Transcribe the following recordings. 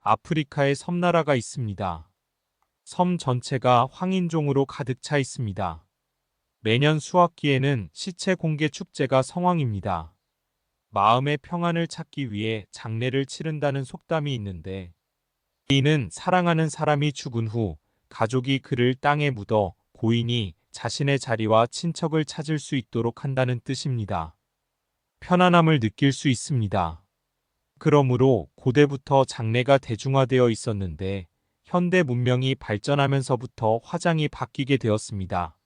아프리카에 섬나라가 있습니다. 섬 전체가 황인종으로 가득 차 있습니다. 매년 수확기에는 시체 공개 축제가 성황입니다. 마음의 평안을 찾기 위해 장례를 치른다는 속담이 있는데, 이는 사랑하는 사람이 죽은 후 가족이 그를 땅에 묻어 고인이 자신의 자리와 친척을 찾을 수 있도록 한다는 뜻입니다. 편안함을 느낄 수 있습니다. 그러므로 고대부터 장례가 대중화되어 있었는데 현대 문명이 발전하면서부터 화장이 바뀌게 되었습니다.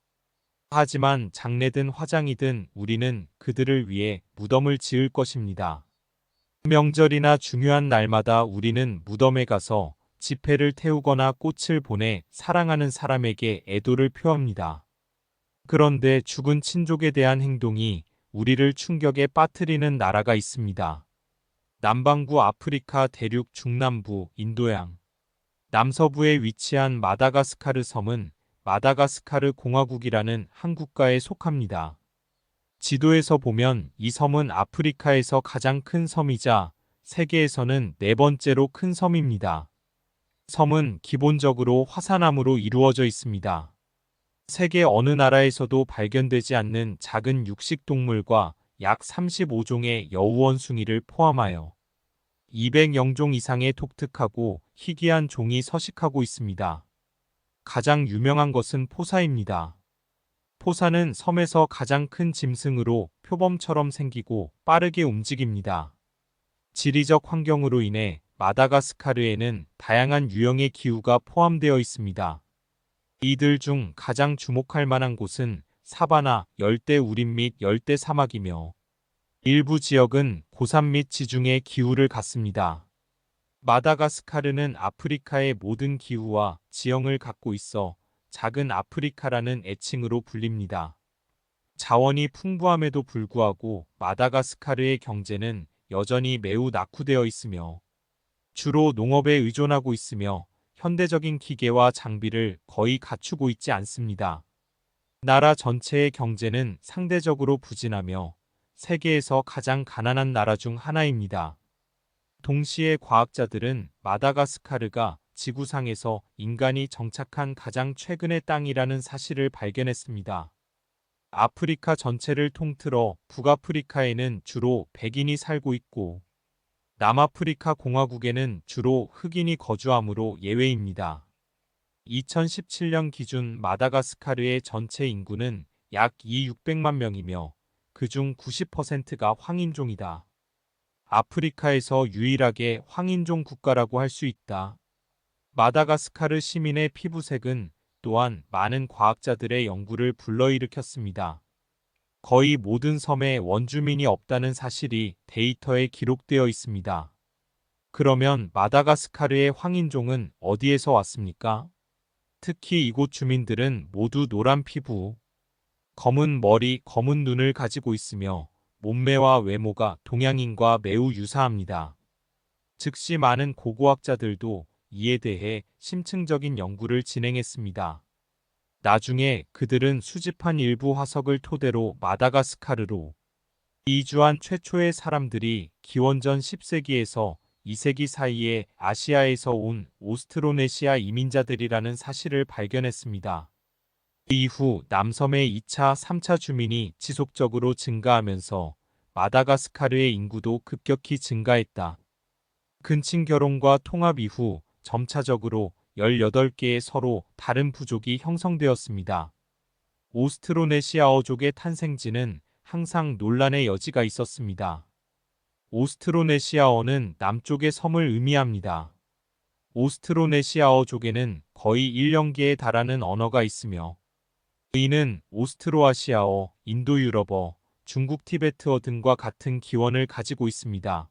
하지만 장례든 화장이든 우리는 그들을 위해 무덤을 지을 것입니다. 명절이나 중요한 날마다 우리는 무덤에 가서 지폐를 태우거나 꽃을 보내 사랑하는 사람에게 애도를 표합니다. 그런데 죽은 친족에 대한 행동이 우리를 충격에 빠뜨리는 나라가 있습니다. 남반구 아프리카 대륙 중남부 인도양 남서부에 위치한 마다가스카르 섬은 마다가스카르 공화국이라는 한 국가에 속합니다. 지도에서 보면 이 섬은 아프리카에서 가장 큰 섬이자 세계에서는 네 번째로 큰 섬입니다. 섬은 기본적으로 화산암으로 이루어져 있습니다. 세계 어느 나라에서도 발견되지 않는 작은 육식동물과 약 35종의 여우원숭이를 포함하여 200영종 이상의 독특하고 희귀한 종이 서식하고 있습니다. 가장 유명한 것은 포사입니다. 포사는 섬에서 가장 큰 짐승으로 표범처럼 생기고 빠르게 움직입니다. 지리적 환경으로 인해 마다가스카르에는 다양한 유형의 기후가 포함되어 있습니다. 이들 중 가장 주목할 만한 곳은 사바나, 열대 우림 및 열대 사막이며 일부 지역은 고산 및 지중해 기후를 갖습니다. 마다가스카르는 아프리카의 모든 기후와 지형을 갖고 있어 작은 아프리카라는 애칭으로 불립니다. 자원이 풍부함에도 불구하고 마다가스카르의 경제는 여전히 매우 낙후되어 있으며 주로 농업에 의존하고 있으며 현대적인 기계와 장비를 거의 갖추고 있지 않습니다. 나라 전체의 경제는 상대적으로 부진하며 세계에서 가장 가난한 나라 중 하나입니다. 동시에 과학자들은 마다가스카르가 지구상에서 인간이 정착한 가장 최근의 땅이라는 사실을 발견했습니다. 아프리카 전체를 통틀어 북아프리카에는 주로 백인이 살고 있고 남아프리카 공화국에는 주로 흑인이 거주하므로 예외입니다. 2017년 기준 마다가스카르의 전체 인구는 약 2,600만 명이며 그중 90%가 황인종이다. 아프리카에서 유일하게 황인종 국가라고 할 수 있다. 마다가스카르 시민의 피부색은 또한 많은 과학자들의 연구를 불러일으켰습니다. 거의 모든 섬에 원주민이 없다는 사실이 데이터에 기록되어 있습니다. 그러면 마다가스카르의 황인종은 어디에서 왔습니까? 특히 이곳 주민들은 모두 노란 피부, 검은 머리, 검은 눈을 가지고 있으며 몸매와 외모가 동양인과 매우 유사합니다. 즉시 많은 고고학자들도 이에 대해 심층적인 연구를 진행했습니다. 나중에 그들은 수집한 일부 화석을 토대로 마다가스카르로 이주한 최초의 사람들이 기원전 10세기에서 2세기 사이에 아시아에서 온 오스트로네시아 이민자들이라는 사실을 발견했습니다. 이후 남섬의 2차, 3차 주민이 지속적으로 증가하면서 마다가스카르의 인구도 급격히 증가했다. 근친 결혼과 통합 이후 점차적으로 18개의 서로 다른 부족이 형성되었습니다. 오스트로네시아어족의 탄생지는 항상 논란의 여지가 있었습니다. 오스트로네시아어는 남쪽의 섬을 의미합니다. 오스트로네시아어족에는 거의 1년계에 달하는 언어가 있으며 이는 오스트로아시아어, 인도유럽어, 중국 티베트어 등과 같은 기원을 가지고 있습니다.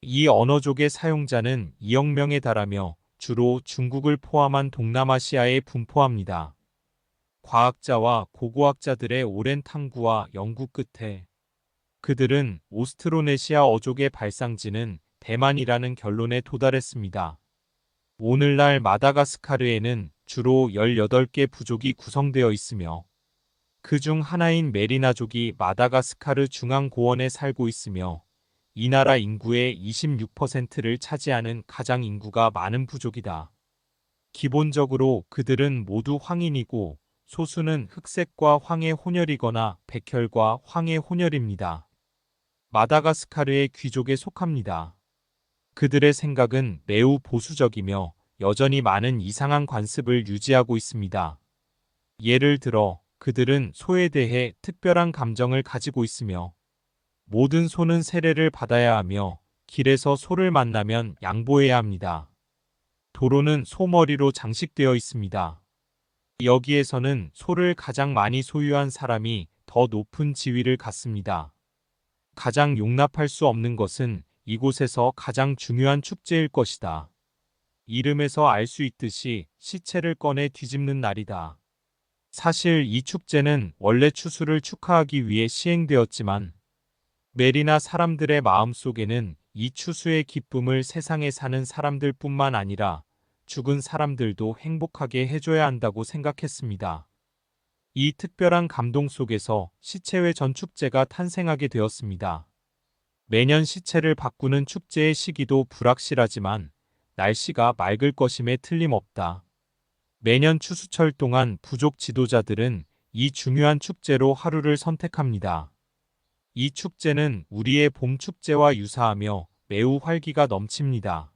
이 언어족의 사용자는 2억 명에 달하며 주로 중국을 포함한 동남아시아에 분포합니다. 과학자와 고고학자들의 오랜 탐구와 연구 끝에 그들은 오스트로네시아 어족의 발상지는 대만이라는 결론에 도달했습니다. 오늘날 마다가스카르에는 주로 18개 부족이 구성되어 있으며 그중 하나인 메리나족이 마다가스카르 중앙고원에 살고 있으며 이 나라 인구의 26%를 차지하는 가장 인구가 많은 부족이다. 기본적으로 그들은 모두 황인이고 소수는 흑색과 황의 혼혈이거나 백혈과 황의 혼혈입니다. 마다가스카르의 귀족에 속합니다. 그들의 생각은 매우 보수적이며 여전히 많은 이상한 관습을 유지하고 있습니다. 예를 들어 그들은 소에 대해 특별한 감정을 가지고 있으며 모든 소는 세례를 받아야 하며 길에서 소를 만나면 양보해야 합니다. 도로는 소머리로 장식되어 있습니다. 여기에서는 소를 가장 많이 소유한 사람이 더 높은 지위를 갖습니다. 가장 용납할 수 없는 것은 이곳에서 가장 중요한 축제일 것이다. 이름에서 알 수 있듯이 시체를 꺼내 뒤집는 날이다. 사실 이 축제는 원래 추수를 축하하기 위해 시행되었지만 메리나 사람들의 마음속에는 이 추수의 기쁨을 세상에 사는 사람들뿐만 아니라 죽은 사람들도 행복하게 해줘야 한다고 생각했습니다. 이 특별한 감동 속에서 시체회 전축제가 탄생하게 되었습니다. 매년 시체를 바꾸는 축제의 시기도 불확실하지만 날씨가 맑을 것임에 틀림없다. 매년 추수철 동안 부족 지도자들은 이 중요한 축제로 하루를 선택합니다. 이 축제는 우리의 봄 축제와 유사하며 매우 활기가 넘칩니다.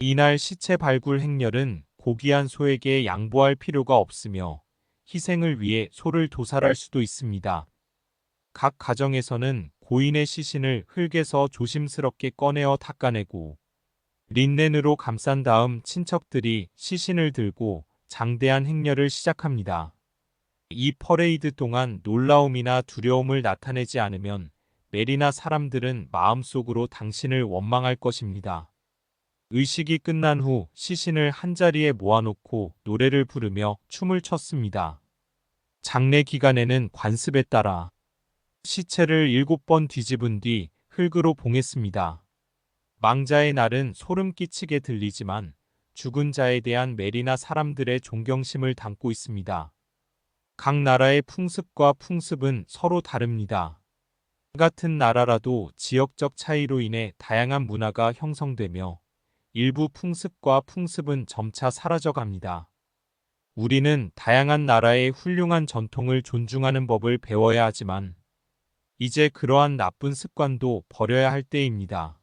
이날 시체 발굴 행렬은 고귀한 소에게 양보할 필요가 없으며 희생을 위해 소를 도살할 수도 있습니다. 각 가정에서는 고인의 시신을 흙에서 조심스럽게 꺼내어 닦아내고 린넨으로 감싼 다음 친척들이 시신을 들고 장대한 행렬을 시작합니다. 이 퍼레이드 동안 놀라움이나 두려움을 나타내지 않으면 메리나 사람들은 마음속으로 당신을 원망할 것입니다. 의식이 끝난 후 시신을 한자리에 모아놓고 노래를 부르며 춤을 췄습니다. 장례 기간에는 관습에 따라 시체를 7번 뒤집은 뒤 흙으로 봉했습니다. 망자의 날은 소름 끼치게 들리지만 죽은 자에 대한 메리나 사람들의 존경심을 담고 있습니다. 각 나라의 풍습과 풍습은 서로 다릅니다. 같은 나라라도 지역적 차이로 인해 다양한 문화가 형성되며 일부 풍습과 풍습은 점차 사라져갑니다. 우리는 다양한 나라의 훌륭한 전통을 존중하는 법을 배워야 하지만 이제 그러한 나쁜 습관도 버려야 할 때입니다.